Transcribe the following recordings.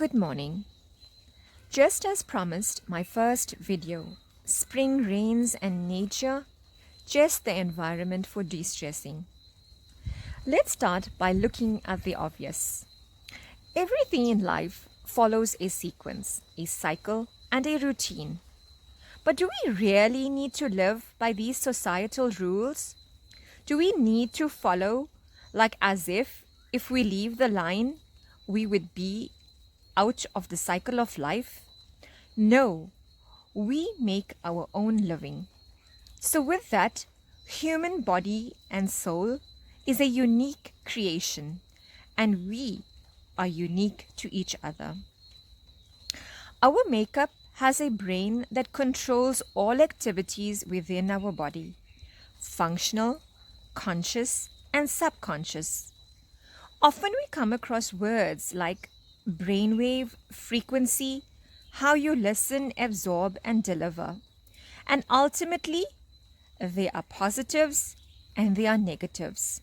Good morning. Just as promised, my first video, Spring Rains and Nature, just the environment for de-stressing. Let's start by looking at the obvious. Everything in life follows a sequence, a cycle, and a routine. But do we really need to live by these societal rules? Do we need to follow like as if we leave the line, we would be out of the cycle of life? No, we make our own living. So with that, human body and soul is a unique creation, and we are unique to each other. Our makeup has a brain that controls all activities within our body, functional, conscious, and subconscious. Often we come across words like brainwave, frequency, how you listen, absorb, and deliver. And ultimately, they are positives and they are negatives.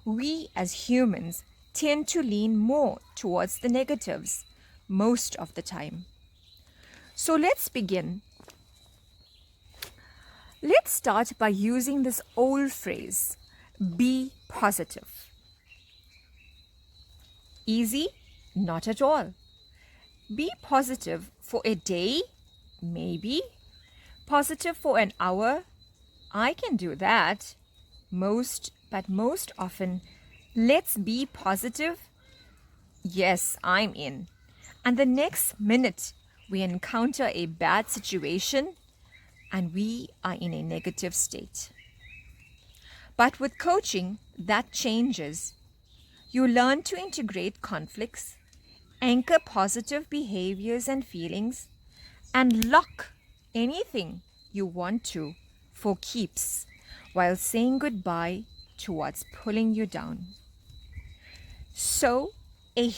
We as humans tend to lean more towards the negatives most of the time. So let's begin. Let's start by using this old phrase, be positive. Easy? Not at all. Be positive for a day? Maybe. Positive for an hour? I can do that. Most often, let's be positive? Yes, I'm in. And the next minute, we encounter a bad situation and we are in a negative state. But with coaching, that changes. You learn to integrate conflicts, anchor positive behaviors and feelings, and lock anything you want to for keeps while saying goodbye to what's pulling you down. So, a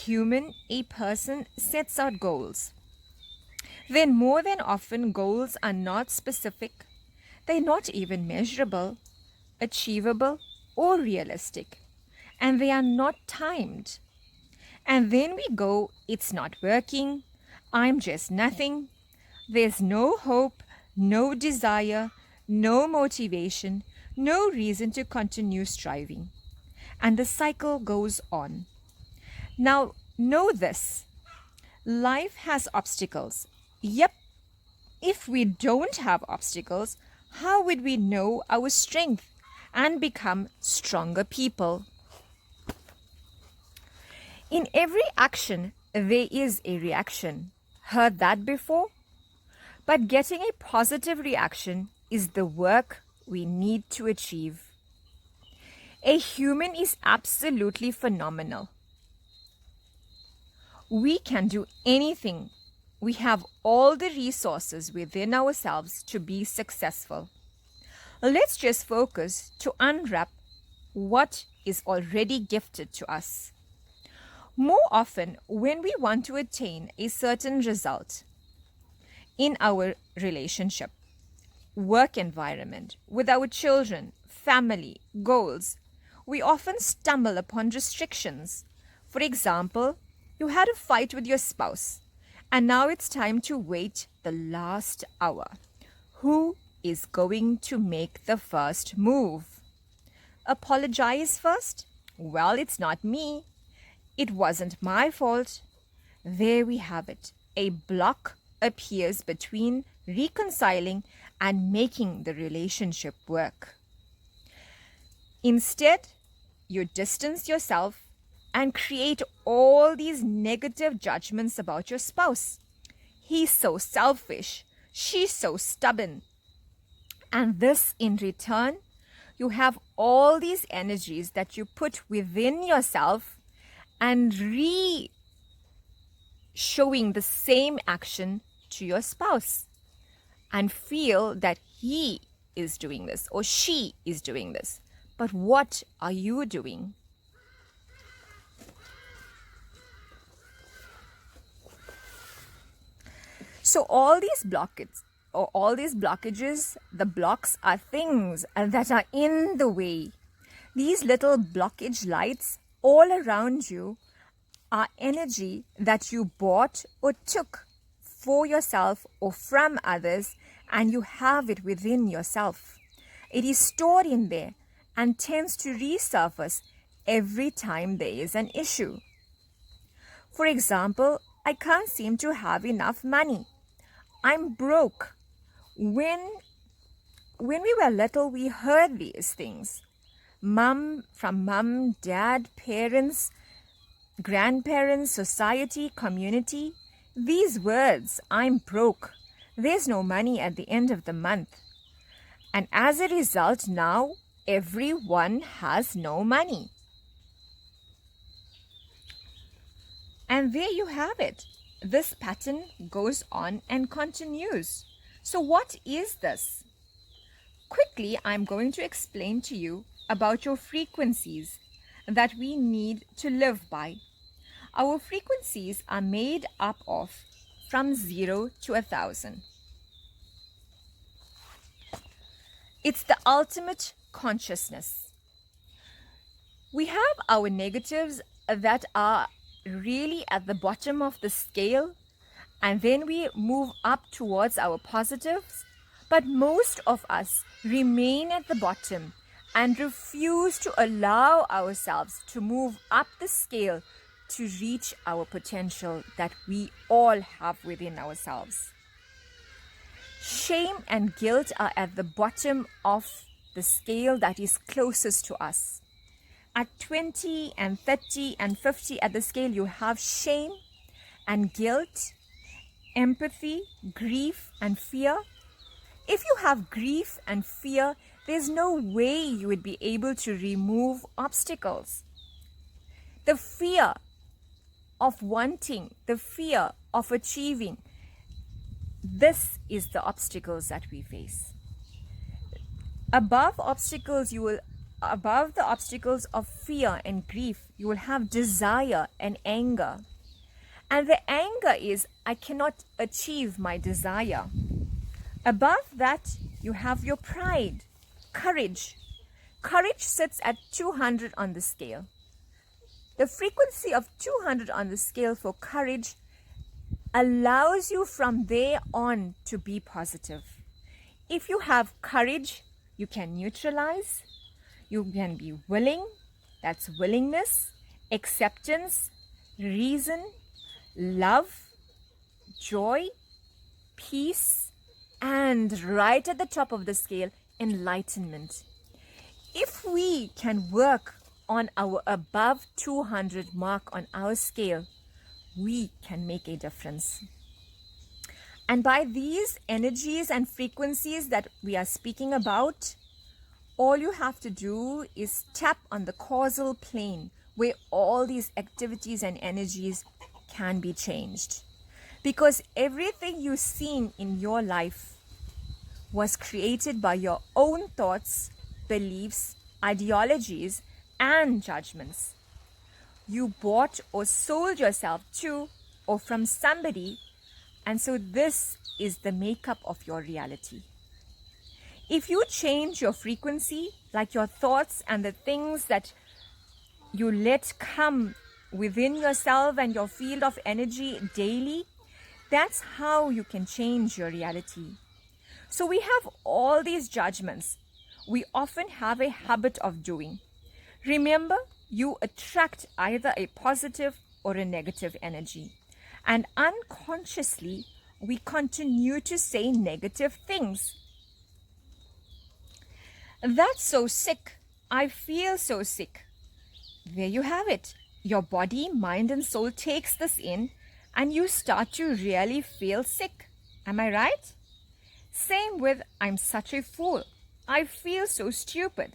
person sets out goals. Then more than often, goals are not specific, they're not even measurable, achievable, or realistic, and they are not timed. And then we go, it's not working, I'm just nothing, there's no hope, no desire, no motivation, no reason to continue striving. And the cycle goes on. Now, know this. Life has obstacles. Yep. If we don't have obstacles, how would we know our strength and become stronger people? In every action, there is a reaction. Heard that before? But getting a positive reaction is the work we need to achieve. A human is absolutely phenomenal. We can do anything. We have all the resources within ourselves to be successful. Let's just focus to unwrap what is already gifted to us. More often, when we want to attain a certain result in our relationship, work environment, with our children, family, goals, we often stumble upon restrictions. For example, you had a fight with your spouse, and now it's time to wait the last hour. Who is going to make the first move? Apologize first? Well, it's not me. It wasn't my fault. There we have it. A block appears between reconciling and making the relationship work. Instead, you distance yourself and create all these negative judgments about your spouse. He's so selfish. She's so stubborn. And this, in return, you have all these energies that you put within yourself and showing the same action to your spouse and feel that he is doing this or she is doing this. But what are you doing? So all these blockages, the blocks are things that are in the way. These little blockage lights all around you are energy that you bought or took for yourself or from others, and you have it within yourself. It is stored in there and tends to resurface every time there is an issue. For example, I can't seem to have enough money. I'm broke. When we were little, we heard these things. From mum, dad, parents, grandparents, society, community. These words, I'm broke. There's no money at the end of the month. And as a result, now everyone has no money. And there you have it. This pattern goes on and continues. So what is this? Quickly, I'm going to explain to you about your frequencies that we need to live by. Our frequencies are made up of from 0 to 1,000. It's the ultimate consciousness. We have our negatives that are really at the bottom of the scale, and then we move up towards our positives, but most of us remain at the bottom and refuse to allow ourselves to move up the scale to reach our potential that we all have within ourselves. Shame and guilt are at the bottom of the scale that is closest to us. At 20 and 30 and 50 at the scale, you have shame and guilt, empathy, grief and fear. If you have grief and fear, there's no way you would be able to remove obstacles. The fear of wanting, the fear of achieving, this is the obstacles that we face. Above the obstacles of fear and grief, you will have desire and anger. And the anger is, I cannot achieve my desire. Above that, you have your pride, courage. Courage sits at 200 on the scale. The frequency of 200 on the scale for courage allows you from there on to be positive. If you have courage, you can neutralize, you can be willing, that's willingness, acceptance, reason, love, joy, peace, and right at the top of the scale, enlightenment. If we can work on our above 200 mark on our scale, we can make a difference. And by these energies and frequencies that we are speaking about, all you have to do is tap on the causal plane where all these activities and energies can be changed. Because everything you've seen in your life was created by your own thoughts, beliefs, ideologies, and judgments. You bought or sold yourself to or from somebody, and so this is the makeup of your reality. If you change your frequency, like your thoughts and the things that you let come within yourself and your field of energy daily, that's how you can change your reality. So we have all these judgments we often have a habit of doing. Remember, you attract either a positive or a negative energy. And unconsciously, we continue to say negative things. That's so sick. I feel so sick. There you have it. Your body, mind, and soul takes this in, and you start to really feel sick. Am I right? Same with, I'm such a fool. I feel so stupid.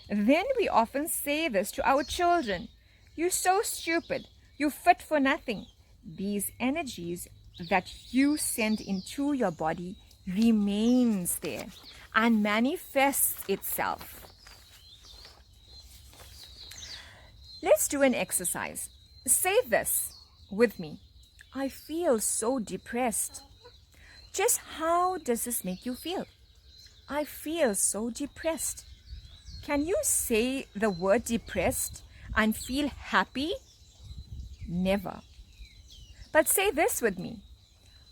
Then we often say this to our children. You're so stupid. You're fit for nothing. These energies that you send into your body remains there and manifests itself. Let's do an exercise. Say this with me. I feel so depressed. Just how does this make you feel? I feel so depressed. Can you say the word depressed and feel happy? Never. But say this with me.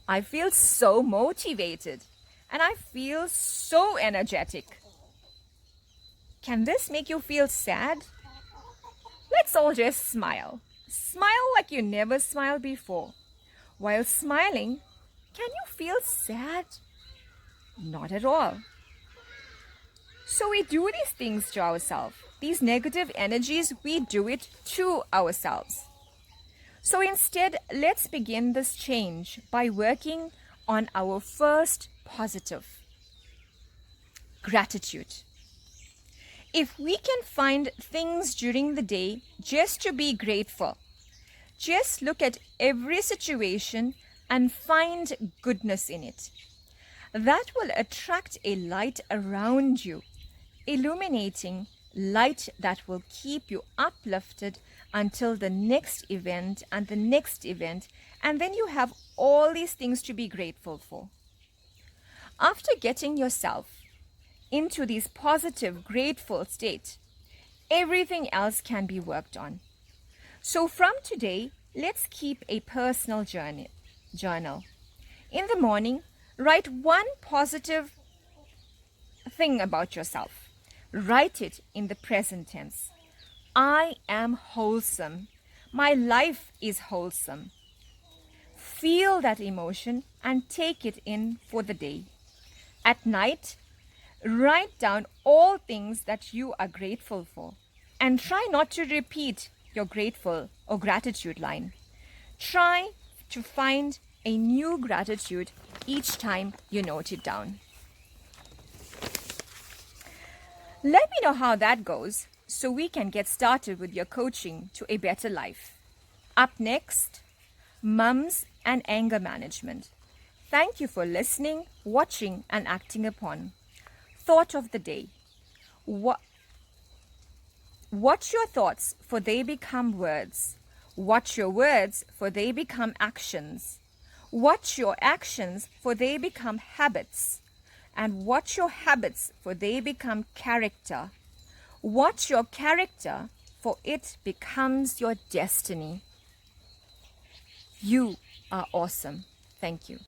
I feel so motivated and I feel so energetic. Can this make you feel sad? Let's all just smile. Smile like you never smiled before. While smiling, can you feel sad? Not at all. So we do these things to ourselves. These negative energies, we do it to ourselves. So instead, let's begin this change by working on our first positive: gratitude. If we can find things during the day just to be grateful, just look at every situation and find goodness in it. That will attract a light around you, illuminating light that will keep you uplifted until the next event and the next event, and then you have all these things to be grateful for. After getting yourself into this positive, grateful state, everything else can be worked on. So from today, let's keep a personal journal. In the morning, write one positive thing about yourself. Write it in the present tense. I am wholesome. My life is wholesome. Feel that emotion and take it in for the day. At night, write down all things that you are grateful for and try not to repeat your grateful or gratitude line. Try to find a new gratitude each time you note it down. Let me know how that goes so we can get started with your coaching to a better life. Up next, mums and anger management. Thank you for listening, watching, and acting upon. Thought of the day. Watch your thoughts, for they become words. Watch your words, for they become actions. Watch your actions, for they become habits. And watch your habits, for they become character. Watch your character, for it becomes your destiny. You are awesome. Thank you.